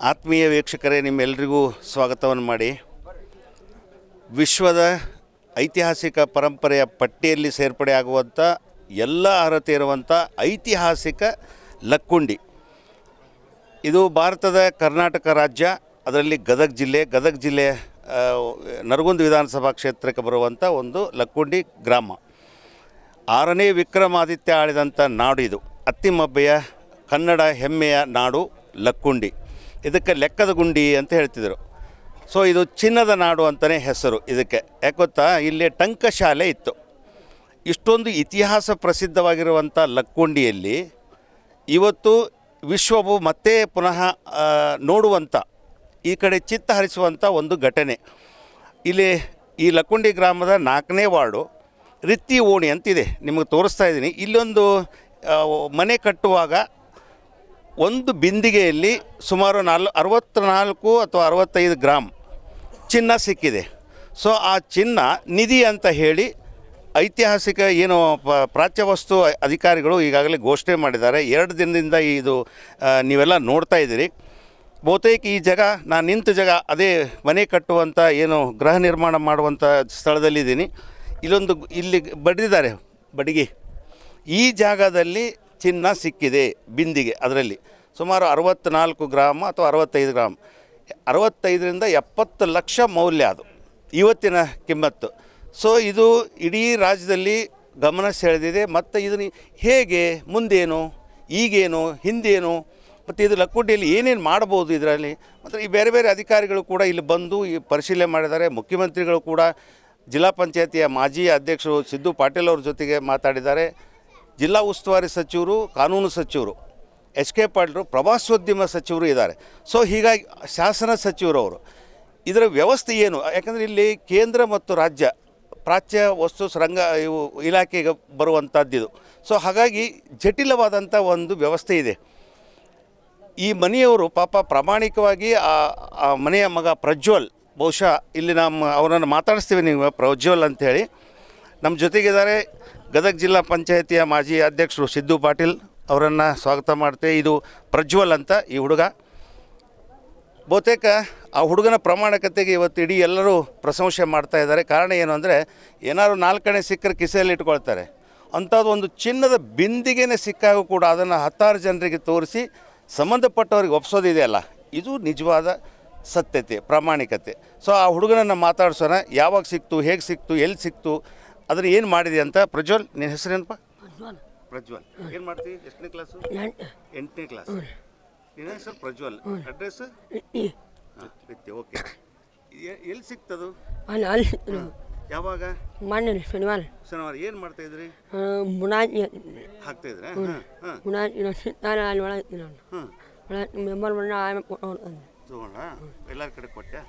ಆತ್ಮೀಯ ವೀಕ್ಷಕರೇ, ನಿಮ್ಮೆಲ್ಲರಿಗೂ ಸ್ವಾಗತವನ್ನು ಮಾಡಿ. ವಿಶ್ವದ ಐತಿಹಾಸಿಕ ಪರಂಪರೆಯ ಪಟ್ಟಿಯಲ್ಲಿ ಸೇರ್ಪಡೆಯಾಗುವಂಥ ಎಲ್ಲ ಅರ್ಹತೆ ಇರುವಂಥ ಐತಿಹಾಸಿಕ ಲಕ್ಕುಂಡಿ. ಇದು ಭಾರತದ ಕರ್ನಾಟಕ ರಾಜ್ಯ, ಅದರಲ್ಲಿ ಗದಗ ಜಿಲ್ಲೆ ನರಗುಂದ ವಿಧಾನಸಭಾ ಕ್ಷೇತ್ರಕ್ಕೆ ಬರುವಂಥ ಒಂದು ಲಕ್ಕುಂಡಿ ಗ್ರಾಮ. 6ನೇ ವಿಕ್ರಮಾದಿತ್ಯ ಆಳಿದಂಥ ನಾಡು ಇದು. ಅತ್ತಿಮಬ್ಬೆಯ ಕನ್ನಡ ಹೆಮ್ಮೆಯ ನಾಡು ಲಕ್ಕುಂಡಿ. ಇದಕ್ಕೆ ಲೆಕ್ಕದ ಗುಂಡಿ ಅಂತ ಹೇಳ್ತಿದ್ರು. ಸೊ ಇದು ಚಿನ್ನದ ನಾಡು ಅಂತಲೇ ಹೆಸರು ಇದಕ್ಕೆ. ಯಾಕೆ ಗೊತ್ತಾ, ಇಲ್ಲಿ ಟಂಕಶಾಲೆ ಇತ್ತು. ಇಷ್ಟೊಂದು ಇತಿಹಾಸ ಪ್ರಸಿದ್ಧವಾಗಿರುವಂಥ ಲಕ್ಕುಂಡಿಯಲ್ಲಿ ಇವತ್ತು ವಿಶ್ವವು ಮತ್ತೆ ಪುನಃ ನೋಡುವಂಥ, ಈ ಕಡೆ ಚಿತ್ತ ಹರಿಸುವಂಥ ಒಂದು ಘಟನೆ. ಇಲ್ಲಿ ಈ ಲಕ್ಕುಂಡಿ ಗ್ರಾಮದ 4ನೇ ವಾರ್ಡು ರಿತ್ತಿ ಓಣಿ ಅಂತಿದೆ, ನಿಮಗೆ ತೋರಿಸ್ತಾ ಇದ್ದೀನಿ. ಇಲ್ಲೊಂದು ಮನೆ ಕಟ್ಟುವಾಗ ಒಂದು ಬಿಂದಿಗೆಯಲ್ಲಿ ಸುಮಾರು 64 ಅಥವಾ 65 ಗ್ರಾಮ್ ಚಿನ್ನ ಸಿಕ್ಕಿದೆ. ಸೊ ಆ ಚಿನ್ನ ನಿಧಿ ಅಂತ ಹೇಳಿ ಐತಿಹಾಸಿಕ ಏನು ಪ್ರಾಚ್ಯವಸ್ತು ಅಧಿಕಾರಿಗಳು ಈಗಾಗಲೇ ಘೋಷಣೆ ಮಾಡಿದ್ದಾರೆ. 2 ದಿನದಿಂದ ಇದು ನೀವೆಲ್ಲ ನೋಡ್ತಾ ಇದ್ದೀರಿ. ಬಹುತೇಕ ಈ ಜಾಗ, ನಾನು ನಿಂತ ಜಾಗ ಅದೇ ಮನೆ ಕಟ್ಟುವಂಥ ಏನು ಗೃಹ ನಿರ್ಮಾಣ ಮಾಡುವಂಥ ಸ್ಥಳದಲ್ಲಿದ್ದೀನಿ. ಇಲ್ಲಿ ಬಡಿದಿದ್ದಾರೆ ಬಡಿಗೆ. ಈ ಜಾಗದಲ್ಲಿ ಚಿನ್ನ ಸಿಕ್ಕಿದೆ ಬಿಂದಿಗೆ. ಅದರಲ್ಲಿ ಸುಮಾರು 64 ಗ್ರಾಮ್ ಅಥವಾ 65 ಗ್ರಾಮ್, 65ರಿಂದ 70 ಲಕ್ಷ ಮೌಲ್ಯ ಅದು ಇವತ್ತಿನ ಕಿಮ್ಮತ್ತು. ಸೊ ಇದು ಇಡೀ ರಾಜ್ಯದಲ್ಲಿ ಗಮನ ಸೆಳೆದಿದೆ. ಮತ್ತು ಇದನ್ನು ಹೇಗೆ, ಮುಂದೇನು, ಈಗೇನು, ಹಿಂದೇನು, ಮತ್ತು ಇದು ಲಕ್ಕುಂಡಿಯಲ್ಲಿ ಏನೇನು ಮಾಡ್ಬೋದು ಇದರಲ್ಲಿ, ಮತ್ತು ಈ ಬೇರೆ ಬೇರೆ ಅಧಿಕಾರಿಗಳು ಕೂಡ ಇಲ್ಲಿ ಬಂದು ಈ ಪರಿಶೀಲನೆ ಮಾಡಿದ್ದಾರೆ. ಮುಖ್ಯಮಂತ್ರಿಗಳು ಕೂಡ ಜಿಲ್ಲಾ ಪಂಚಾಯತಿಯ ಮಾಜಿ ಅಧ್ಯಕ್ಷರು ಸಿದ್ದು ಪಾಟೀಲ್ ಅವ್ರ ಜೊತೆಗೆ ಮಾತಾಡಿದ್ದಾರೆ. ಜಿಲ್ಲಾ ಉಸ್ತುವಾರಿ ಸಚಿವರು, ಕಾನೂನು ಸಚಿವರು ಎಚ್ ಕೆ ಪಾಟೀಲರು, ಪ್ರವಾಸೋದ್ಯಮ ಸಚಿವರು ಇದ್ದಾರೆ. ಸೊ ಹೀಗಾಗಿ ಶಾಸನ ಸಚಿವರವರು ಇದರ ವ್ಯವಸ್ಥೆ ಏನು, ಯಾಕಂದರೆ ಇಲ್ಲಿ ಕೇಂದ್ರ ಮತ್ತು ರಾಜ್ಯ ಪ್ರಾಚ್ಯ ವಸ್ತು ರಂಗ ಇವು ಇಲಾಖೆಗೆ ಬರುವಂಥದ್ದಿದು. ಸೊ ಹಾಗಾಗಿ ಜಟಿಲವಾದಂಥ ಒಂದು ವ್ಯವಸ್ಥೆ ಇದೆ. ಈ ಮನೆಯವರು ಪಾಪ ಪ್ರಾಮಾಣಿಕವಾಗಿ ಆ ಮನೆಯ ಮಗ ಪ್ರಜ್ವಲ್, ಬಹುಶಃ ಇಲ್ಲಿ ಅವರನ್ನು ಮಾತಾಡಿಸ್ತೀವಿ, ನೀವು ಪ್ರಜ್ವಲ್ ಅಂಥೇಳಿ ನಮ್ಮ ಜೊತೆಗಿದ್ದಾರೆ. ಗದಗ ಜಿಲ್ಲಾ ಪಂಚಾಯತಿಯ ಮಾಜಿ ಅಧ್ಯಕ್ಷರು ಸಿದ್ದು ಪಾಟೀಲ್ ಅವರನ್ನು ಸ್ವಾಗತ ಮಾಡ್ತೇವೆ. ಇದು ಪ್ರಜ್ವಲ್ ಅಂತ ಈ ಹುಡುಗ. ಬಹುತೇಕ ಆ ಹುಡುಗನ ಪ್ರಾಮಾಣಿಕತೆಗೆ ಇವತ್ತು ಇಡೀ ಎಲ್ಲರೂ ಪ್ರಶಂಸೆ ಮಾಡ್ತಾ ಇದ್ದಾರೆ. ಕಾರಣ ಏನು ಅಂದರೆ, ಏನಾದ್ರು 4 ಸಿಕ್ಕರೆ ಕಿಸೆಯಲ್ಲಿ ಇಟ್ಕೊಳ್ತಾರೆ. ಅಂಥದ್ದು ಒಂದು ಚಿನ್ನದ ಬಿಂದಿಗೆನೇ ಸಿಕ್ಕಾಗೂ ಕೂಡ ಅದನ್ನು 10 ಜನರಿಗೆ ತೋರಿಸಿ ಸಂಬಂಧಪಟ್ಟವ್ರಿಗೆ ಒಪ್ಸೋದಿದೆಯಲ್ಲ, ಇದು ನಿಜವಾದ ಸತ್ಯತೆ, ಪ್ರಾಮಾಣಿಕತೆ. ಸೊ ಆ ಹುಡುಗನನ್ನು ಮಾತಾಡ್ಸೋಣ. ಯಾವಾಗ ಸಿಕ್ತು, ಹೇಗೆ ಸಿಕ್ತು, ಎಲ್ಲಿ ಸಿಕ್ತು, ಅದನ್ನು ಏನು ಮಾಡಿದೆ ಅಂತ. ಪ್ರಜ್ವಲ್, ನಿನ್ನ ಹೆಸರೇನಪ್ಪ? ಪ್ರಜ್ವಲ್. ಏನು ಮಾಡ್ತೀವಿ? ಎಷ್ಟನೇ ಕ್ಲಾಸು? 8ನೇ ಕ್ಲಾಸ್. ನಿನ್ನ ಹೆಸರು ಪ್ರಜ್ವಲ್. ಅಡ್ರೆಸ್? ರಿತ್ತಿ. ಓಕೆ. ಎಲ್ಲಿ ಸಿಕ್ತದು? ಯಾವಾಗ? ಶನಿವಾರ. ಏನು ಮಾಡ್ತಾ ಇದ್ರಿ? ಹಾಕ್ತಾ ಇದ್ರೆ ಮೆಂಬರ್ ತಗೊಂಡ ಎಲ್ಲರ ಕಡೆ ಕೊಟ್ಟೆ.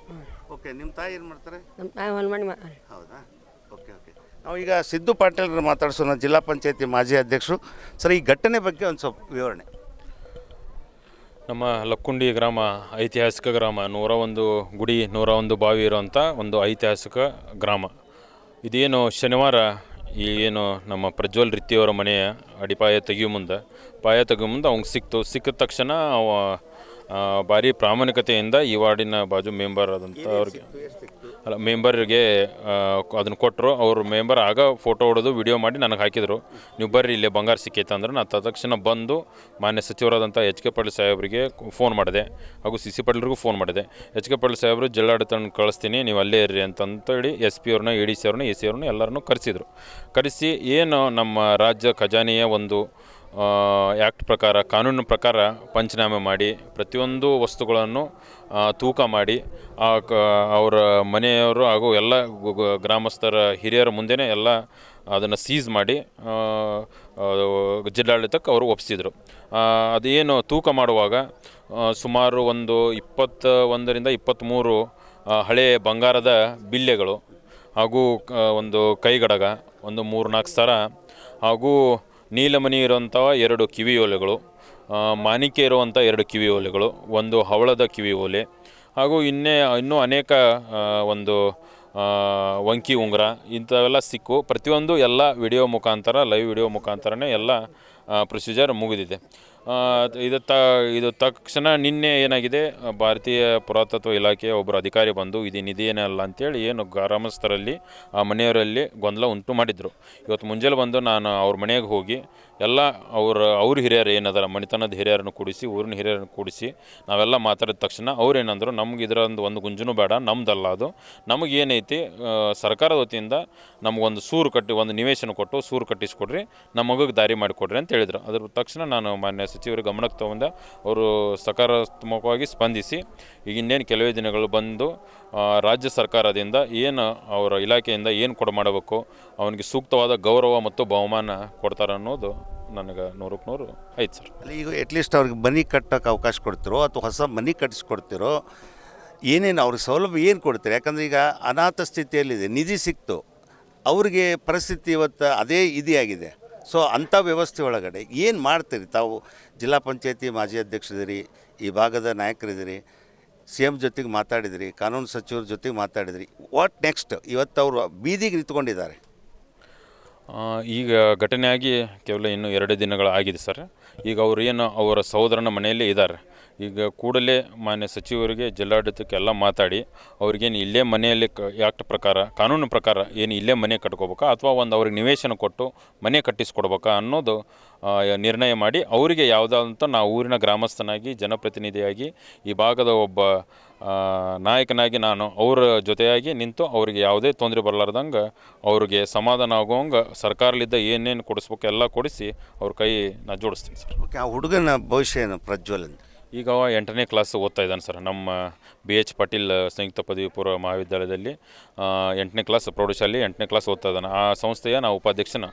ಓಕೆ. ನಿಮ್ಮ ತಾಯಿ ಏನು ಮಾಡ್ತಾರೆ? ನಮ್ಮ ತಾಯಿ ಹೊಲ ಮಾಡಿ ಹೌದಾ? ಓಕೆ. ನಾವು ಈಗ ಸಿದ್ದು ಪಾಟೀಲ್ರನ್ನ ಮಾತಾಡ್ಸೋಣ, ಜಿಲ್ಲಾ ಪಂಚಾಯತಿ ಮಾಜಿ ಅಧ್ಯಕ್ಷರು. ಸರ್, ಈ ಘಟನೆ ಬಗ್ಗೆ ಒಂದು ಸ್ವಲ್ಪ ವಿವರಣೆ. ನಮ್ಮ ಲಕ್ಕುಂಡಿ ಗ್ರಾಮ ಐತಿಹಾಸಿಕ ಗ್ರಾಮ. 101 ಗುಡಿ, 101 ಬಾವಿ ಇರುವಂಥ ಒಂದು ಐತಿಹಾಸಿಕ ಗ್ರಾಮ. ಇದೇನು ಶನಿವಾರ ಏನು ನಮ್ಮ ಪ್ರಜ್ವಲ್ ರಿತ್ತಿಯವರ ಮನೆಯ ಅಡಿಪಾಯ ತೆಗಿಯೋ ಮುಂದೆ ಅವ್ನಿಗೆ ಸಿಕ್ಕಿದ ತಕ್ಷಣ ಅವ ಭಾರಿ ಪ್ರಾಮಾಣಿಕತೆಯಿಂದ ಈ ವಾರ್ಡಿನ ಬಾಜು ಮೆಂಬರ್ ಆದಂಥ ಮೆಂಬರ್ಗೆ ಅದನ್ನು ಕೊಟ್ಟರು. ಅವರು ಮೆಂಬರ್ ಆಗ ಫೋಟೋ ಹೊಡೆದು ವಿಡಿಯೋ ಮಾಡಿ ನನಗೆ ಹಾಕಿದರು. ನೀವು ಬರ್ರಿ, ಇಲ್ಲೇ ಬಂಗಾರ ಸಿಕ್ಕೈತೆ ಅಂದ್ರೆ ನಾನು ತಕ್ಷಣ ಬಂದು ಮಾನ್ಯ ಸಚಿವರಾದಂಥ ಎಚ್ ಕೆ ಪಾಟೀಲ್ ಸಾಹೇಬರಿಗೆ ಫೋನ್ ಮಾಡಿದೆ, ಹಾಗೂ ಸಿ ಸಿ ಪಾಟೀಲ್ರಿಗೂ ಫೋನ್ ಮಾಡಿದೆ. ಎಚ್ ಕೆ ಪಾಟೀಲ್ ಸಾಹೇಬರು ಜಿಲ್ಲಾಡಳಿತ ಕಳಿಸ್ತೀನಿ, ನೀವು ಅಲ್ಲೇ ಇರ್ರಿ ಅಂತಂತೇಳಿ ಎಸ್ ಪಿ ಅವ್ರನ್ನ, ಎ ಡಿ ಸಿ ಅವ್ರನ್ನ, ಎ ಸಿ ಅವ್ರನ್ನ ಎಲ್ಲರನ್ನೂ ಕರೆಸಿ ಏನು ನಮ್ಮ ರಾಜ್ಯ ಖಜಾನೆಯ ಒಂದು ಆ್ಯಕ್ಟ್ ಪ್ರಕಾರ, ಕಾನೂನಿನ ಪ್ರಕಾರ ಪಂಚನಾಮೆ ಮಾಡಿ ಪ್ರತಿಯೊಂದು ವಸ್ತುಗಳನ್ನು ತೂಕ ಮಾಡಿ ಅವರ ಮನೆಯವರು ಹಾಗೂ ಎಲ್ಲ ಗ್ರಾಮಸ್ಥರ ಹಿರಿಯರ ಮುಂದೆನೇ ಎಲ್ಲ ಅದನ್ನು ಸೀಸ್ ಮಾಡಿ ಜಿಲ್ಲಾಡಳಿತಕ್ಕೆ ಅವರು ಒಪ್ಪಿಸಿದರು. ಅದೇನು ತೂಕ ಮಾಡುವಾಗ ಸುಮಾರು ಒಂದು 21ರಿಂದ 23 ಹಳೆಯ ಬಂಗಾರದ ಬಿಲ್ಲೆಗಳು, ಹಾಗೂ ಒಂದು ಕೈಗಡಗ, ಒಂದು 3-4 ಸರ, ಹಾಗೂ ನೀಲಮಣಿ ಇರುವಂಥ 2 ಕಿವಿ ಓಲೆಗಳು, ಮಾಣಿಕ್ಯ ಇರುವಂಥ 2 ಕಿವಿ ಓಲೆಗಳು, ಒಂದು ಹವಳದ ಕಿವಿ ಓಲೆ, ಹಾಗೂ ಇನ್ನೂ ಅನೇಕ ಒಂದು ವಂಕಿ ಉಂಗುರ, ಇಂಥವೆಲ್ಲ ಸಿಕ್ಕು. ಪ್ರತಿಯೊಂದು ಎಲ್ಲ ವಿಡಿಯೋ ಮುಖಾಂತರ, ಲೈವ್ ವಿಡಿಯೋ ಮುಖಾಂತರನೇ ಎಲ್ಲ ಪ್ರೊಸೀಜರ್ ಮುಗಿದಿದೆ. ಇದು ತಕ್ಷಣ ನಿನ್ನೆ ಏನಾಗಿದೆ, ಭಾರತೀಯ ಪುರಾತತ್ವ ಇಲಾಖೆಯ ಒಬ್ಬರು ಅಧಿಕಾರಿ ಬಂದು ಇದು ನಿಧಿಯೇನಲ್ಲ ಅಂತೇಳಿ ಏನು ಗ್ರಾಮಸ್ಥರಲ್ಲಿ ಆ ಮನೆಯವರಲ್ಲಿ ಗೊಂದಲ ಉಂಟು ಮಾಡಿದರು. ಇವತ್ತು ಮುಂಜಾನೆ ಬಂದು ನಾನು ಅವ್ರ ಮನೆಗೆ ಹೋಗಿ ಎಲ್ಲ ಅವ್ರ ಹಿರಿಯರು ಏನದಾರ ಮಣಿತನದ ಹಿರಿಯರನ್ನು ಕೂಡಿಸಿ, ಊರಿನ ಹಿರಿಯರನ್ನು ಕೂಡಿಸಿ ನಾವೆಲ್ಲ ಮಾತಾಡಿದ ತಕ್ಷಣ ಅವ್ರು ಏನಂದರು, ನಮ್ಗೆ ಒಂದು ಗುಂಜನೂ ಬೇಡ, ನಮ್ದಲ್ಲ ಅದು, ನಮಗೇನೈತಿ ಸರ್ಕಾರದ ವತಿಯಿಂದ ನಮಗೊಂದು ಒಂದು ನಿವೇಶನ ಕೊಟ್ಟು ಸೂರು ಕಟ್ಟಿಸ್ಕೊಡ್ರಿ, ನಮ್ಮ ಮಗುಗೆ ದಾರಿ ಮಾಡಿಕೊಡ್ರಿ ಅಂತ ಹೇಳಿದರು. ಅದ್ರ ತಕ್ಷಣ ನಾನು ಮಾನ್ಯ ಸಚಿವರ ಗಮನಕ್ಕೆ ತೊಗೊಂಡೆ. ಅವರು ಸಕಾರಾತ್ಮಕವಾಗಿ ಸ್ಪಂದಿಸಿ ಈಗ ಇನ್ನೇನು ಕೆಲವೇ ದಿನಗಳು ಬಂದು ರಾಜ್ಯ ಸರ್ಕಾರದಿಂದ ಏನು ಅವರ ಇಲಾಖೆಯಿಂದ ಏನು ಮಾಡಬೇಕು, ಅವನಿಗೆ ಸೂಕ್ತವಾದ ಗೌರವ ಮತ್ತು ಬಹುಮಾನ ಕೊಡ್ತಾರೆ ಅನ್ನೋದು ನನಗೆ 100ಕ್ಕೆ 100 ಐತೆ ಸರ್. ಈಗ ಅಟ್ಲೀಸ್ಟ್ ಅವ್ರಿಗೆ ಮನೆ ಕಟ್ಟೋಕ್ಕೆ ಅವಕಾಶ ಕೊಡ್ತಿರೋ ಅಥವಾ ಹೊಸ ಮನೆ ಕಟ್ಟಿಸ್ಕೊಡ್ತಿರೋ, ಏನೇನು ಅವ್ರಿಗೆ ಸೌಲಭ್ಯ ಏನು ಕೊಡ್ತೀರಿ? ಯಾಕಂದರೆ ಈಗ ಅನಾಥ ಸ್ಥಿತಿಯಲ್ಲಿದೆ, ನಿಧಿ ಸಿಕ್ತು, ಅವ್ರಿಗೆ ಪರಿಸ್ಥಿತಿ ಇವತ್ತು ಅದೇ ಇದಿಯಾಗಿದೆ. ಸೊ ಅಂಥ ವ್ಯವಸ್ಥೆ ಒಳಗಡೆ ಏನು ಮಾಡ್ತೀರಿ ತಾವು? ಜಿಲ್ಲಾ ಪಂಚಾಯತಿ ಮಾಜಿ ಅಧ್ಯಕ್ಷರಿದ್ದೀರಿ, ಈ ಭಾಗದ ನಾಯಕರಿದ್ದೀರಿ, CM ಜೊತೆಗೆ ಮಾತಾಡಿದಿರಿ, ಕಾನೂನು ಸಚಿವರ ಜೊತೆಗೆ ಮಾತಾಡಿದಿರಿ. What next? ಇವತ್ತು ಅವರು ಬೀದಿಗೆ ನಿಂತ್ಕೊಂಡಿದ್ದಾರೆ. ಈಗ ಘಟನೆ ಆಗಿ ಕೇವಲ ಇನ್ನೂ 2 ದಿನಗಳು ಆಗಿದೆ ಸರ್. ಈಗ ಅವರ ಸಹೋದರನ ಮನೆಯಲ್ಲೇ ಇದ್ದಾರೆ. ಈಗ ಕೂಡಲೇ ಮಾನ್ಯ ಸಚಿವರಿಗೆ, ಜಿಲ್ಲಾಡಳಿತಕ್ಕೆ ಎಲ್ಲ ಮಾತಾಡಿ ಅವ್ರಿಗೇನು ಇಲ್ಲೇ ಮನೆಯಲ್ಲಿ ಆ್ಯಕ್ಟ್ ಪ್ರಕಾರ, ಕಾನೂನು ಪ್ರಕಾರ ಏನು ಇಲ್ಲೇ ಮನೆ ಕಟ್ಕೋಬೇಕಾ ಅಥವಾ ಅವ್ರಿಗೆ ನಿವೇಶನ ಕೊಟ್ಟು ಮನೆ ಕಟ್ಟಿಸ್ಕೊಡ್ಬೇಕಾ ಅನ್ನೋದು ನಿರ್ಣಯ ಮಾಡಿ, ಅವರಿಗೆ ಯಾವುದಂತ ನಾವು ಊರಿನ ಗ್ರಾಮಸ್ಥನಾಗಿ, ಜನಪ್ರತಿನಿಧಿಯಾಗಿ, ಈ ಭಾಗದ ಒಬ್ಬ ನಾಯಕನಾಗಿ ನಾನು ಅವರ ಜೊತೆಯಾಗಿ ನಿಂತು ಅವ್ರಿಗೆ ಯಾವುದೇ ತೊಂದರೆ ಬರಲಾರ್ದಂಗೆ ಅವ್ರಿಗೆ ಸಮಾಧಾನ ಆಗುವಂಗೆ ಸರ್ಕಾರಲಿದ್ದ ಏನೇನು ಕೊಡಿಸ್ಬೇಕು ಎಲ್ಲ ಕೊಡಿಸಿ ಅವ್ರ ಕೈ ನಾ ಜೋಡಿಸ್ತೀನಿ ಸರ್. ಓಕೆ, ಆ ಹುಡುಗನ ಭವಿಷ್ಯ ಏನು ಪ್ರಜ್ವಲ್ ಅಂತ? ಈಗ ಅವ 8ನೇ ಕ್ಲಾಸ್ ಓದ್ತಾ ಇದ್ದಾನೆ ಸರ್. ನಮ್ಮ BH ಪಾಟೀಲ್ ಸಂಯುಕ್ತ ಪದವಿ ಪೂರ್ವ ಮಹಾವಿದ್ಯಾಲಯದಲ್ಲಿ 8ನೇ ಕ್ಲಾಸ್, ಪ್ರೌಢಶಾಲೆ 8ನೇ ಕ್ಲಾಸ್ ಓದ್ತಾ ಇದ್ದಾನೆ. ಆ ಸಂಸ್ಥೆಯ ನಾವು ಉಪಾಧ್ಯಕ್ಷನ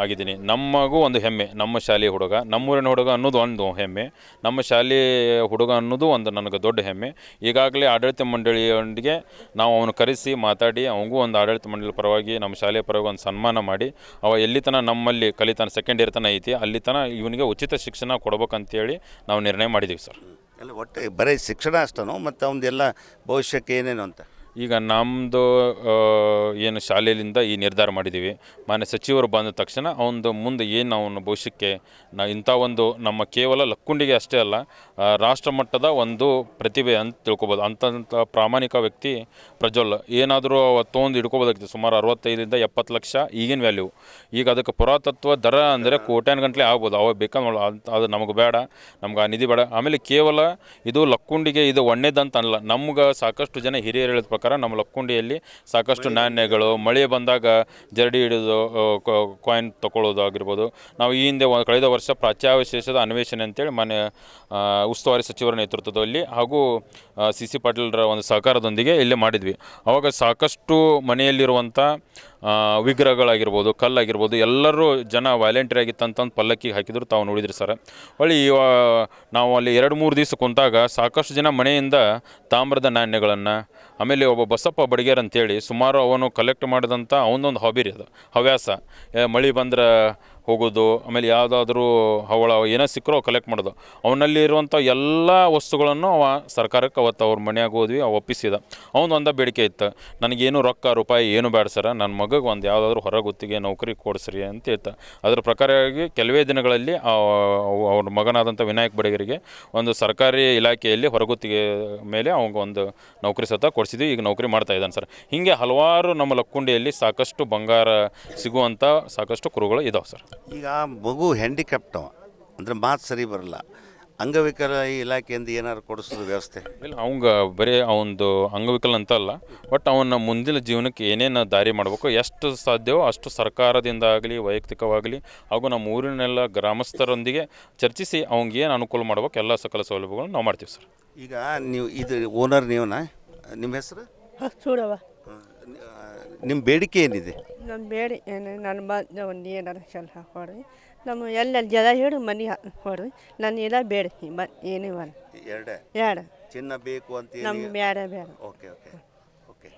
ಆಗಿದ್ದೀನಿ. ನಮಗೂ ಒಂದು ಹೆಮ್ಮೆ, ನಮ್ಮ ಶಾಲೆಯ ಹುಡುಗ, ನಮ್ಮೂರಿನ ಹುಡುಗ ಅನ್ನೋದು ಒಂದು ಹೆಮ್ಮೆ, ನಮ್ಮ ಶಾಲೆಯ ಹುಡುಗ ಅನ್ನೋದು ಒಂದು ನನಗೆ ದೊಡ್ಡ ಹೆಮ್ಮೆ. ಈಗಾಗಲೇ ಆಡಳಿತ ಮಂಡಳಿಯೊಂದಿಗೆ ನಾವು ಅವನು ಕರೆಸಿ ಮಾತಾಡಿ, ಅವನಿಗೂ ಒಂದು ಆಡಳಿತ ಮಂಡಳಿ ಪರವಾಗಿ, ನಮ್ಮ ಶಾಲೆಯ ಪರವಾಗಿ ಒಂದು ಸನ್ಮಾನ ಮಾಡಿ, ಅವ ಎಲ್ಲಿ ತನಕ ನಮ್ಮಲ್ಲಿ ಕಲಿತಾನೆ, 2nd ಇಯರ್ ತನಕ ಐತಿ, ಅಲ್ಲಿ ತನಕ ಇವನಿಗೆ ಉಚಿತ ಶಿಕ್ಷಣ ಕೊಡ್ಬೇಕಂತೇಳಿ ನಾವು ನಿರ್ಣಯ ಮಾಡಿದ್ದೀವಿ ಸರ್. ಎಲ್ಲ ಒಟ್ಟು ಬರೀ ಶಿಕ್ಷಣ ಅಷ್ಟನೋ ಮತ್ತು ಅವನದೆಲ್ಲ ಭವಿಷ್ಯಕ್ಕೆ ಏನೇನು ಅಂತ? ಈಗ ನಮ್ಮದು ಏನು ಶಾಲೆಯಿಂದ ಈ ನಿರ್ಧಾರ ಮಾಡಿದ್ದೀವಿ. ಮಾನ್ಯ ಸಚಿವರು ಬಂದ ತಕ್ಷಣ ಅವನದು ಮುಂದೆ ಏನು ಅವನ ಭವಿಷ್ಯಕ್ಕೆ ಇಂಥ ಒಂದು ನಮ್ಮ ಕೇವಲ ಲಕ್ಕುಂಡಿಗೆ ಅಷ್ಟೇ ಅಲ್ಲ, ರಾಷ್ಟ್ರ ಮಟ್ಟದ ಒಂದು ಪ್ರತಿಭೆ ಅಂತ ತಿಳ್ಕೊಬೋದು. ಅಂಥ ಪ್ರಾಮಾಣಿಕ ವ್ಯಕ್ತಿ ಪ್ರಜ್ವಲ್. ಏನಾದರೂ ತೊಗೊಂಡು ಹಿಡ್ಕೋಬೋದಾಗಿತ್ತು. ಸುಮಾರು 65 ರಿಂದ 70 ಲಕ್ಷ ಈಗಿನ ವ್ಯಾಲ್ಯೂ. ಈಗ ಅದಕ್ಕೆ ಪುರಾತತ್ವ ದರ ಅಂದರೆ ಕೋಟ್ಯಾನುಗಟ್ಟಲೆ ಆಗ್ಬೋದು. ಅವಾಗ ಬೇಕಾದ್ರೆ ಅದು ನಮಗೆ ಬೇಡ, ನಮ್ಗೆ ಆ ನಿಧಿ ಬೇಡ. ಆಮೇಲೆ ಕೇವಲ ಇದು ಲಕ್ಕುಂಡಿಗೆ ಇದು ಒಣ್ಣೆದಂತ ಅಲ್ಲ, ನಮ್ಗೆ ಸಾಕಷ್ಟು ಜನ ಹಿರಿಯರು ಹೇಳಿದ ಪ್ರಕಾರ ನಮ್ಮ ಲಕ್ಕುಂಡಿಯಲ್ಲಿ ಸಾಕಷ್ಟು ನಾಣ್ಯಗಳು, ಮಳೆ ಬಂದಾಗ ಜರಡಿ ಹಿಡಿದು ಕಾಯಿನ್ ತೊಗೊಳ್ಳೋದು ಆಗಿರ್ಬೋದು. ನಾವು ಈ ಹಿಂದೆ ಕಳೆದ ವರ್ಷ ಪ್ರಾಚ್ಯಾವಶೇಷದ ಅನ್ವೇಷಣೆ ಅಂತೇಳಿ ಮಾನ್ಯ ಉಸ್ತುವಾರಿ ಸಚಿವರ ನೇತೃತ್ವದಲ್ಲಿ ಹಾಗೂ CC ಪಾಟೀಲ್ರ ಒಂದು ಸಹಕಾರದೊಂದಿಗೆ ಇಲ್ಲೇ ಮಾಡಿದ್ವಿ. ಆವಾಗ ಸಾಕಷ್ಟು ಮನೆಯಲ್ಲಿರುವಂಥ ವಿಗ್ರಹಗಳಾಗಿರ್ಬೋದು, ಕಲ್ಲಾಗಿರ್ಬೋದು, ಎಲ್ಲರೂ ಜನ ವಾಲಂಟಿಯರ್ ಆಗಿತ್ತಂತಂದು ಪಲ್ಲಕ್ಕಿಗೆ ಹಾಕಿದ್ರು. ತಾವು ನೋಡಿದ್ರಿ ಸರ್. ಹೊಳ್ಳಿ ನಾವು ಅಲ್ಲಿ 2-3 ದಿವಸ ಕುಂತಾಗ ಸಾಕಷ್ಟು ಜನ ಮನೆಯಿಂದ ತಾಮ್ರದ ನಾಣ್ಯಗಳನ್ನು, ಆಮೇಲೆ ಒಬ್ಬ ಬಸಪ್ಪ ಬಡಿಗೇರ್ ಅಂತೇಳಿ ಸುಮಾರು ಅವನು ಕಲೆಕ್ಟ್ ಮಾಡಿದಂಥ ಅವನೊಂದು ಹಾಬಿ ರೀ, ಅದು ಹವ್ಯಾಸ. ಮಳೆ ಬಂದ್ರೆ ಹೋಗೋದು, ಆಮೇಲೆ ಯಾವುದಾದ್ರೂ ಹವಳ ಏನೋ ಸಿಕ್ಕರೋ ಕಲೆಕ್ಟ್ ಮಾಡೋದು. ಅವನಲ್ಲಿ ಇರುವಂಥ ಎಲ್ಲ ವಸ್ತುಗಳನ್ನು ಅವ ಸರ್ಕಾರಕ್ಕೆ ಅವತ್ತು ಅವ್ರ ಮನೆಯಾಗ ಹೋದ್ವಿ, ಒಪ್ಪಿಸಿದ. ಅವನೊಂದು ಬೇಡಿಕೆ ಇತ್ತು, ನನಗೇನು ರೊಕ್ಕ ರೂಪಾಯಿ ಏನು ಬೇಡ ಸರ, ನನ್ನ ಮಗಗೆ ಒಂದು ಯಾವುದಾದ್ರೂ ಹೊರಗುತ್ತಿಗೆ ನೌಕರಿ ಕೊಡಿಸ್ರಿ ಅಂತ ಹೇಳ್ತಾ. ಅದರ ಪ್ರಕಾರವಾಗಿ ಕೆಲವೇ ದಿನಗಳಲ್ಲಿ ಅವ್ರ ಮಗನಾದಂಥ ವಿನಾಯಕ್ ಬಡಿಗರಿಗೆ ಒಂದು ಸರ್ಕಾರಿ ಇಲಾಖೆಯಲ್ಲಿ ಹೊರಗುತ್ತಿಗೆ ಮೇಲೆ ಅವಂಗೆ ಒಂದು ನೌಕರಿ ಸತ ಕೊಡಿಸಿದ್ವಿ. ಈಗ ನೌಕರಿ ಮಾಡ್ತಾ ಇದ್ದಾನೆ ಸರ್. ಹೀಗೆ ಹಲವಾರು ನಮ್ಮ ಲಕ್ಕುಂಡಿಯಲ್ಲಿ ಸಾಕಷ್ಟು ಬಂಗಾರ ಸಿಗುವಂಥ ಸಾಕಷ್ಟು ಕುರುಗಳು ಇದಾವೆ ಸರ್. ಈಗ ಮಗು ಹ್ಯಾಂಡಿಕ್ಯಾಪ್ಟ್, ಅಂದರೆ ಮಾತು ಸರಿ ಬರಲ್ಲ, ಅಂಗವಿಕಲ ಇಲಾಖೆಯಿಂದ ಏನಾದ್ರು ಕೊಡಿಸೋದು ವ್ಯವಸ್ಥೆ ಇಲ್ಲ. ಅವಂಗೆ ಬರೀ ಅವನದು ಅಂಗವಿಕಲ ಅಂತಲ್ಲ, ಬಟ್ ಅವನ ಮುಂದಿನ ಜೀವನಕ್ಕೆ ಏನೇನು ದಾರಿ ಮಾಡಬೇಕು, ಎಷ್ಟು ಸಾಧ್ಯವೋ ಅಷ್ಟು ಸರ್ಕಾರದಿಂದ ಆಗಲಿ, ವೈಯಕ್ತಿಕವಾಗಲಿ ಹಾಗೂ ನಮ್ಮ ಊರಿನೆಲ್ಲ ಗ್ರಾಮಸ್ಥರೊಂದಿಗೆ ಚರ್ಚಿಸಿ ಅವ್ನಿಗೆ ಏನು ಅನುಕೂಲ ಮಾಡ್ಬೇಕು ಎಲ್ಲ ಸಕಲ ಸೌಲಭ್ಯಗಳನ್ನು ನಾವು ಮಾಡ್ತೀವಿ ಸರ್. ಈಗ ನೀವು ಇದು ಓನರ್ ನೀವನಾ? ನಿಮ್ಮ ಹೆಸರು? చూడవా ನಿಮ್ಮ ಬೇಡಿಕೆ ಏನಿದೆ? ನನ್ನ ಬೇಡಿ ಏನು, ನನ್ನ ಬಂದ ಒಂದು ಏನಾರು ಸಲಹೆ ಕೊಡ್ರಿ. ನಮ್ಮ ಎಲ್ಲೆಲ್ಲಿ ಜನ ಹಿಡಿದು ಮನೆ ಕೊಡ್ರಿ. ನನ್ನ ಇಲ್ಲ ಬೇಡ ಏನಿವಲ್ಲ. ಎರಡು ಚಿನ್ನ ಬೇಕು ಅಂತ ನಮ್ಗೆ ಬೇಡ ಬೇಡ. Okay okay okay.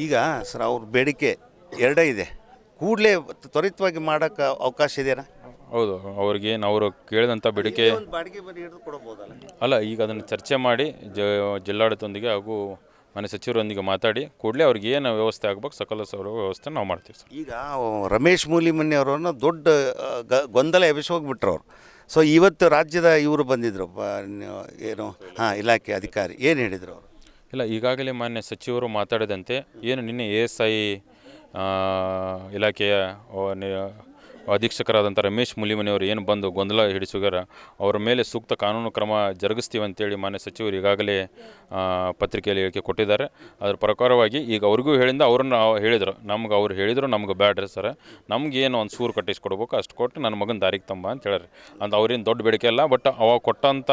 ಈಗ ಸರ್ ಅವ್ರ ಬೇಡಿಕೆ ಎರಡೇ ಇದೆ, ಕೂಡಲೇ ತ್ವರಿತವಾಗಿ ಮಾಡೋಕ್ಕೆ ಅವಕಾಶ ಇದೆಯಾ? ಹೌದು, ಅವ್ರಿಗೇನು ಅವರು ಕೇಳಿದಂಥ ಬೇಡಿಕೆ ಬಾಡಿಗೆ ಮನೆ ಹಿಡಿದು ಕೊಡಬಹುದಲ್ಲ? ಅಲ್ಲ, ಈಗ ಅದನ್ನು ಚರ್ಚೆ ಮಾಡಿ ಜಿಲ್ಲಾಡಳಿತದೊಂದಿಗೆ ಹಾಗೂ ಮನೆ ಸಚಿವರೊಂದಿಗೆ ಮಾತಾಡಿ ಕೂಡಲೇ ಅವ್ರಿಗೆ ಏನು ವ್ಯವಸ್ಥೆ ಆಗಬೇಕು ಸಕಲ ಸೌಲಭ್ಯ ವ್ಯವಸ್ಥೆ ನಾವು ಮಾಡ್ತೀವಿ ಸರ್. ಈಗ ರಮೇಶ್ ಮೂಲಿಮನಿ ಅವರನ್ನು ದೊಡ್ಡ ಗೊಂದಲ ಎಬ್ಬಿಸಿ ಹೋಗ್ಬಿಟ್ರು. ಅವರು ಸೊ ಇವತ್ತು ರಾಜ್ಯದ ಇವರು ಬಂದಿದ್ದರು ಏನು ಇಲಾಖೆ ಅಧಿಕಾರಿ ಏನು ಹೇಳಿದರು ಅವರು? ಇಲ್ಲ, ಈಗಾಗಲೇ ಮಾನ್ಯ ಸಚಿವರು ಮಾತಾಡಿದಂತೆ ಏನು ನಿನ್ನೆ ASI ಇಲಾಖೆಯ ಅಧೀಕ್ಷಕರಾದಂಥ ರಮೇಶ್ ಮುಲಿಮನಿಯವರು ಏನು ಬಂದು ಗೊಂದಲ ಹಿಡಿಸುಗಾರ ಅವರ ಮೇಲೆ ಸೂಕ್ತ ಕಾನೂನು ಕ್ರಮ ಜರುಗಿಸ್ತೀವಿ ಅಂತೇಳಿ ಮಾನ್ಯ ಸಚಿವರು ಈಗಾಗಲೇ ಪತ್ರಿಕೆಯಲ್ಲಿ ಹೇಳಿಕೆ ಕೊಟ್ಟಿದ್ದಾರೆ. ಅದರ ಪ್ರಕಾರವಾಗಿ ಈಗ ಅವ್ರಿಗೂ ಹೇಳಿಂದ ಅವ್ರನ್ನ ಹೇಳಿದರು, ಅವ್ರು ಹೇಳಿದರು ನಮ್ಗೆ ಬ್ಯಾಡ್ರಿ ಸರ್, ನಮಗೇನು ಒಂದು ಸೂರು ಕಟ್ಟಿಸ್ಕೊಡ್ಬೇಕು ಅಷ್ಟು ಕೊಟ್ಟು ನನ್ನ ಮಗನ ದಾರಿಗೆ ತಂಬ ಅಂತ ಹೇಳ್ರಿ. ಅಂತ ಅವ್ರೇನು ದೊಡ್ಡ ಬೇಡಿಕೆ ಅಲ್ಲ, ಬಟ್ ಅವಾಗ ಕೊಟ್ಟಂಥ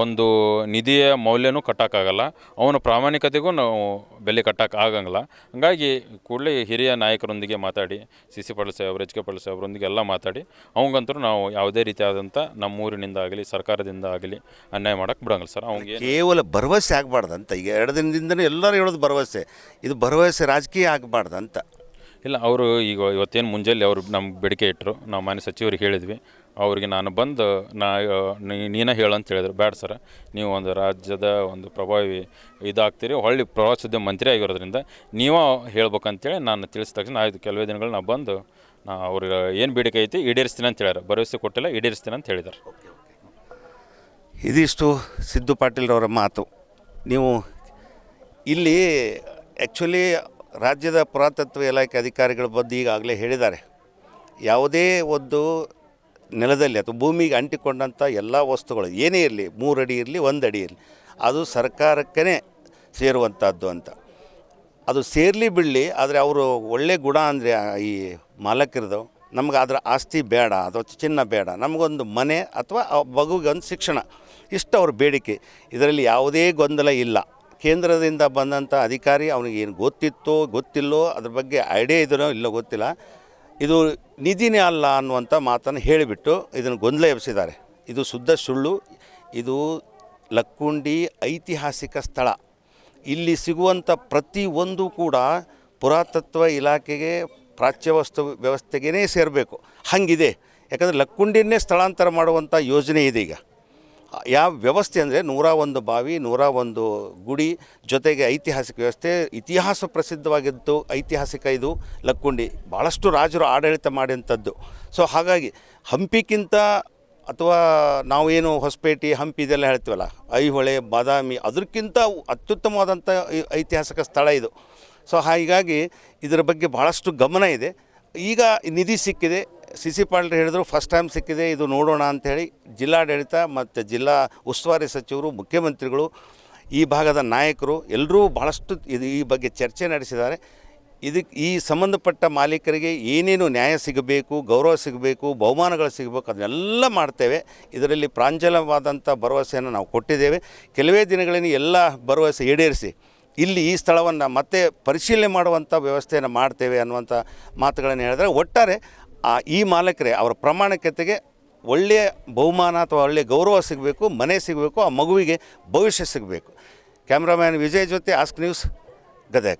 ಒಂದು ನಿಧಿಯ ಮೌಲ್ಯನೂ ಕಟ್ಟೋಕ್ಕಾಗಲ್ಲ, ಅವನ ಪ್ರಾಮಾಣಿಕತೆಗೂ ನಾವು ಬೆಲೆ ಕಟ್ಟೋಕ್ಕಾಗಂಗಿಲ್ಲ. ಹಂಗಾಗಿ ಕೂಡಲೇ ಹಿರಿಯ ನಾಯಕರೊಂದಿಗೆ ಮಾತಾಡಿ CC ಪಾಟೀಲ್ ಸಾಹೇಬ್ರು, HK ಪಾಟೀಲ್ ಸಾಹೇಬ್ರೊಂದಿಗೆ ಎಲ್ಲ ಮಾತಾಡಿ ಅವಂಗಂತೂ ನಾವು ಯಾವುದೇ ರೀತಿಯಾದಂಥ ನಮ್ಮೂರಿನಿಂದ ಆಗಲಿ ಸರ್ಕಾರದಿಂದ ಆಗಲಿ ಅನ್ಯಾಯ ಮಾಡೋಕ್ಕೆ ಬಿಡೋಂಗಿಲ್ಲ ಸರ್. ಅವಂಗೆ ಕೇವಲ ಭರವಸೆ ಆಗಬಾರ್ದಂತ. ಈಗ 2 ದಿನದಿಂದಲೇ ಎಲ್ಲರೂ ಹೇಳೋದು ಭರವಸೆ, ಇದು ಭರವಸೆ ರಾಜಕೀಯ ಆಗಬಾರ್ದಂತ. ಇಲ್ಲ, ಅವರು ಈಗ ಇವತ್ತೇನು ಮುಂಜಾನೆ ಅವರು ನಮ್ಗೆ ಬೇಡಿಕೆ ಇಟ್ಟರು, ನಾವು ಮಾನ್ಯ ಸಚಿವರಿಗೆ ಹೇಳಿದ್ವಿ. ಅವ್ರಿಗೆ ನಾನು ಬಂದು ನೀನೇ ಹೇಳು ಅಂತ ಹೇಳಿದ್ರು. ಬ್ಯಾಡ ಸರ್, ನೀವು ಒಂದು ರಾಜ್ಯದ ಒಂದು ಪ್ರಭಾವಿ ಇದಾಗ್ತೀರಿ, ಹೊಳ್ಳಿ ಪ್ರವಾಸೋದ್ಯಮ ಮಂತ್ರಿ ಆಗಿರೋದ್ರಿಂದ ನೀವು ಹೇಳ್ಬೇಕಂತೇಳಿ ನಾನು ತಿಳಿಸಿದ ತಕ್ಷಣ ಆಯ್ತು, ಕೆಲವೇ ದಿನಗಳು ನಾವು ಬಂದು ಅವ್ರಿಗೆ ಏನು ಬೇಡಿಕೆ ಐತಿ ಈಡೇರಿಸ್ತೀನಿ ಅಂತ ಹೇಳ್ಯಾರ. ಭರವಸೆ ಕೊಟ್ಟಿಲ್ಲ, ಈಡೇರಿಸ್ತೀನಿ ಅಂತ ಹೇಳಿದ್ದಾರೆ. ಇದಿಷ್ಟು ಸಿದ್ದು ಪಾಟೀಲ್ರವರ ಮಾತು. ನೀವು ಇಲ್ಲಿ ಆ್ಯಕ್ಚುಲಿ ರಾಜ್ಯದ ಪುರಾತತ್ವ ಇಲಾಖೆ ಅಧಿಕಾರಿಗಳು ಬಂದು ಈಗಾಗಲೇ ಹೇಳಿದ್ದಾರೆ, ಯಾವುದೇ ಒಂದು ನೆಲದಲ್ಲಿ ಅಥವಾ ಭೂಮಿಗೆ ಅಂಟಿಕೊಂಡಂಥ ಎಲ್ಲ ವಸ್ತುಗಳು ಏನೇ ಇರಲಿ, 3 ಅಡಿ ಇರಲಿ 1 ಅಡಿ ಇರಲಿ, ಅದು ಸರ್ಕಾರಕ್ಕೇ ಸೇರುವಂಥದ್ದು ಅಂತ. ಅದು ಸೇರಲಿ ಬಿಡಲಿ, ಆದರೆ ಅವರು ಒಳ್ಳೆ ಗುಣ ಅಂದರೆ ಈ ಮಾಲಕರದು, ನಮ್ಗೆ ಅದರ ಆಸ್ತಿ ಬೇಡ ಅಥವಾ ಚಿನ್ನ ಬೇಡ, ನಮಗೊಂದು ಮನೆ ಅಥವಾ ಆ ಮಗುಗೆ ಒಂದು ಶಿಕ್ಷಣ, ಇಷ್ಟು ಅವ್ರ ಬೇಡಿಕೆ. ಇದರಲ್ಲಿ ಯಾವುದೇ ಗೊಂದಲ ಇಲ್ಲ. ಕೇಂದ್ರದಿಂದ ಬಂದಂಥ ಅಧಿಕಾರಿ ಅವನಿಗೆ ಏನು ಗೊತ್ತಿತ್ತೋ ಗೊತ್ತಿಲ್ಲೋ ಅದ್ರ ಬಗ್ಗೆ ಐಡಿಯಾ ಇದೆಯೋ ಇಲ್ಲೋ ಗೊತ್ತಿಲ್ಲ, ಇದು ನಿಧಿನೇ ಅಲ್ಲ ಅನ್ನುವಂಥ ಮಾತನ್ನು ಹೇಳಿಬಿಟ್ಟು ಇದನ್ನು ಗೊಂದಲ ಎಬ್ಬಿಸಿದ್ದಾರೆ. ಇದು ಶುದ್ಧ ಸುಳ್ಳು. ಇದು ಲಕ್ಕುಂಡಿ ಐತಿಹಾಸಿಕ ಸ್ಥಳ. ಇಲ್ಲಿ ಸಿಗುವಂಥ ಪ್ರತಿಯೊಂದು ಕೂಡ ಪುರಾತತ್ವ ಇಲಾಖೆಗೆ ಪ್ರಾಚ್ಯವಸ್ತು ವ್ಯವಸ್ಥೆಗೇ ಸೇರಬೇಕು, ಹಾಗಿದೆ. ಯಾಕಂದರೆ ಲಕ್ಕುಂಡಿಯನ್ನೇ ಸ್ಥಳಾಂತರ ಮಾಡುವಂಥ ಯೋಜನೆ ಇದೆ ಈಗ. ಯಾವ ವ್ಯವಸ್ಥೆ ಅಂದರೆ 101 ಬಾವಿ, 101 ಗುಡಿ, ಜೊತೆಗೆ ಐತಿಹಾಸಿಕ ವ್ಯವಸ್ಥೆ, ಇತಿಹಾಸ ಪ್ರಸಿದ್ಧವಾಗಿದ್ದು ಐತಿಹಾಸಿಕ ಇದು ಲಕ್ಕುಂಡಿ. ಭಾಳಷ್ಟು ರಾಜರು ಆಡಳಿತ ಮಾಡಿದಂಥದ್ದು. ಸೊ ಹಾಗಾಗಿ ಹಂಪಿಗಿಂತ ಅಥವಾ ನಾವೇನು ಹೊಸಪೇಟೆ ಹಂಪಿ ಇದೆಲ್ಲ ಹೇಳ್ತೀವಲ್ಲ, ಐಹೊಳೆ ಬಾದಾಮಿ, ಅದಕ್ಕಿಂತ ಅತ್ಯುತ್ತಮವಾದಂಥ ಐತಿಹಾಸಿಕ ಸ್ಥಳ ಇದು. ಸೊ ಹೀಗಾಗಿ ಇದರ ಬಗ್ಗೆ ಭಾಳಷ್ಟು ಗಮನ ಇದೆ. ಈಗ ನಿಧಿ ಸಿಕ್ಕಿದೆ, CC ಪಾಟೀಲ್ ಹೇಳಿದ್ರು ಫಸ್ಟ್ ಟೈಮ್ ಸಿಕ್ಕಿದೆ, ಇದು ನೋಡೋಣ ಅಂಥೇಳಿ ಜಿಲ್ಲಾಡಳಿತ ಮತ್ತು ಜಿಲ್ಲಾ ಉಸ್ತುವಾರಿ ಸಚಿವರು, ಮುಖ್ಯಮಂತ್ರಿಗಳು, ಈ ಭಾಗದ ನಾಯಕರು ಎಲ್ಲರೂ ಭಾಳಷ್ಟು ಈ ಬಗ್ಗೆ ಚರ್ಚೆ ನಡೆಸಿದ್ದಾರೆ. ಇದಕ್ಕೆ ಈ ಸಂಬಂಧಪಟ್ಟ ಮಾಲೀಕರಿಗೆ ಏನೇನು ನ್ಯಾಯ ಸಿಗಬೇಕು, ಗೌರವ ಸಿಗಬೇಕು, ಬಹುಮಾನಗಳು ಸಿಗಬೇಕು, ಅದನ್ನೆಲ್ಲ ಮಾಡ್ತೇವೆ. ಇದರಲ್ಲಿ ಪ್ರಾಂಜಲವಾದಂಥ ಭರವಸೆಯನ್ನು ನಾವು ಕೊಟ್ಟಿದ್ದೇವೆ. ಕೆಲವೇ ದಿನಗಳಲ್ಲಿ ಎಲ್ಲ ಭರವಸೆ ಈಡೇರಿಸಿ ಇಲ್ಲಿ ಈ ಸ್ಥಳವನ್ನು ಮತ್ತೆ ಪರಿಶೀಲನೆ ಮಾಡುವಂಥ ವ್ಯವಸ್ಥೆಯನ್ನು ಮಾಡ್ತೇವೆ ಅನ್ನುವಂಥ ಮಾತುಗಳನ್ನು ಹೇಳಿದ್ರೆ, ಒಟ್ಟಾರೆ ಈ ಮಾಲಕರೇ ಅವರ ಪ್ರಾಮಾಣಿಕತೆಗೆ ಒಳ್ಳೆಯ ಬಹುಮಾನ ಅಥವಾ ಒಳ್ಳೆಯ ಗೌರವ ಸಿಗಬೇಕು, ಮನೆ ಸಿಗಬೇಕು, ಆ ಮಗುವಿಗೆ ಭವಿಷ್ಯ ಸಿಗಬೇಕು. ಕ್ಯಾಮ್ರಾಮ್ಯಾನ್ ವಿಜಯ್ ಜೊತೆ ಆಸ್ಕ್ ನ್ಯೂಸ್, ಗದಗ.